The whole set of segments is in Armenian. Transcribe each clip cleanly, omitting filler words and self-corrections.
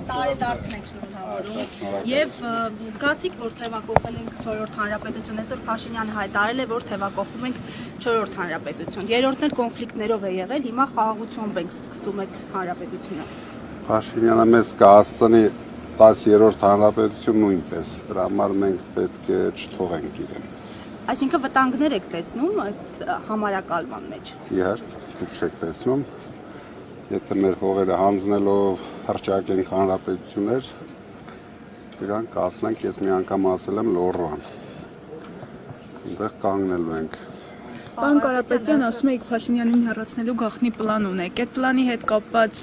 Տարեդարձն ենք շնորհավորում եւ զգացիք, որ թեվակողել ենք 4-րդ հանրապետություն, այսօր Փաշինյանը հայտարարել է, որ թեվակողում ենք 4-րդ հանրապետություն, երրորդն էլ կոնֆլիկտներով է եղել, հիմա խաղաղությամբ ենք սկսում այդ հանրապետությունը։ Փաշինյանը մեզ կհասցնի 10-րդ հանրապետություն նույնպես, դրա համար մենք պետք է չթողենք իրեն։ Այսինքն վտանգներ եք տեսնում այդ համարակալման մեջ։ Իհարկե, դուք չեք տեսնում։ Եթե մեր հողերը հանձնելով հռչակենք հանրապետություններ, իրանք կասնենք, ես մի անգամ ասել եմ Լոռուան։ Այնտեղ կանգնելու ենք։ Պարոն Կարապետյան, ասում եք Փաշինյանին հեռացնելու գաղտնի պլան ունեք։ Այդ պլանի հետ կապված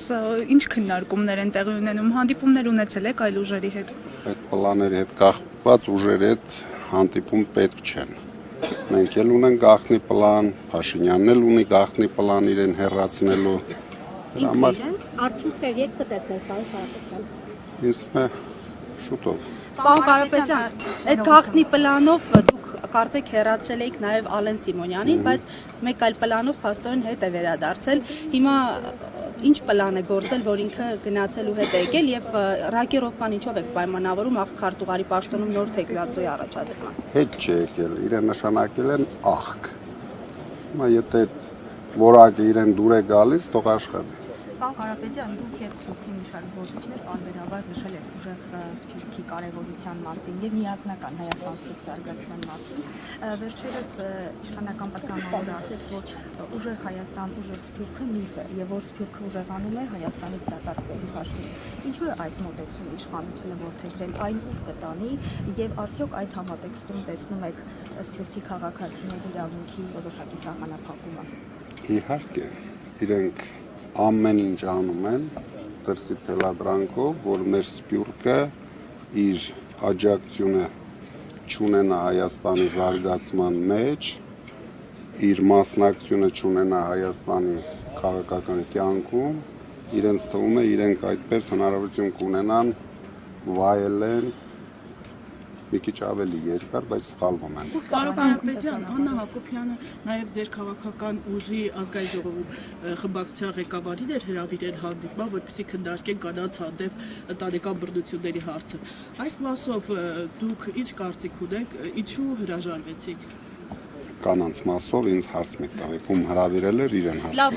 ինչ քննարկումներ են տեղի ունենում, հանդիպումներ ունեցել եք այլ ուժերի հետ։ Այդ պլանների հետ կապված ուժերի հետ հանդիպում պետք չեն։ Մենք էլ ունենք գաղտնի պլան, Փաշինյանն էլ ունի գաղտնի պլան իրեն հեռացնելու։ Արդյունքներ երբ կտեսնենք, պարոն Կարապետյան։ Ինձ թվում է շուտով։ Պարոն Կարապետյան, այդ գաղտնի պլանով դուք կարծեք հեռացրել եք նաև Ալեն Սիմոնյանին, բայց մեկ այլ պլանով փաստորեն հետ է վերադարձել։ Հիմա ինչ պլան է գործել, որ ինքը գնացելու հետ է եկել եւ ռակերովկան ինչով եք պայմանավորում աղքարտուղարի պաշտոնում նոր թեկնածուի առաջադրման։ Հետ չի եկել, իրեն նշանակել են աղք։ Հիմա եթե որակը իրեն դուր է գալիս, թող աշխատի։ Պարոն Կարապետյան, դուք եւ Սփյուռքի մի շարք գործիչներ պարբերաբար նշել եք ուժեղ Սփյուռքի կարևորության մասին եւ միասնական Հայաստան-Սփյուռք զարգացման մասին։ Վերջերս իշխանական պատգամավորը ասաց, որ ուժեղ Հայաստան, ուժեղ Սփյուռքը միֆ է եւ որ Սփյուռքը ուժեղանում է Հայաստանից դատարկվելու հաշվին։ Ինչու է այս մոտեցումը իշխանությունը որդեգրել, այն ուր կտանի եւ արդյոք այս համատեքստում տեսնում եք Սփյուռքի քաղաքացիների իրավունքի որոշակի սահմանափակումը։ Իհարկե, իրենք ամեն ինչ անում են դրսի թելադրանքով, որ մեր Սփյուռքը իր աջակցությունը չունենա Հայաստանի զարգացման մեջ, իր մասնակցությունը չունենա Հայաստանի քաղաքական կյանքում, իրենց թվում է իրենք այդպես հնարավորություն կունենան վայելեն մի քիչ ավելի երկար, բայց սխալվում են։ Պարոն Կարապետյան, Աննա Հակոբյանը նաև ձեր քաղաքական ուժի ազգային ժողովի խմբակցության ղեկավարին էր հրավիրել հանդիպման, որպեսզի քննարկեն կանանց հանդեպ ընտանեկան բռնությունների հարցը։ Այս մասով դուք ինչ կարծիք ունեք, ինչու հրաժարվեցիք։ Կանանց մասով ինձ հարց մի տվեք, ում հրավիրել էր իրեն հարց։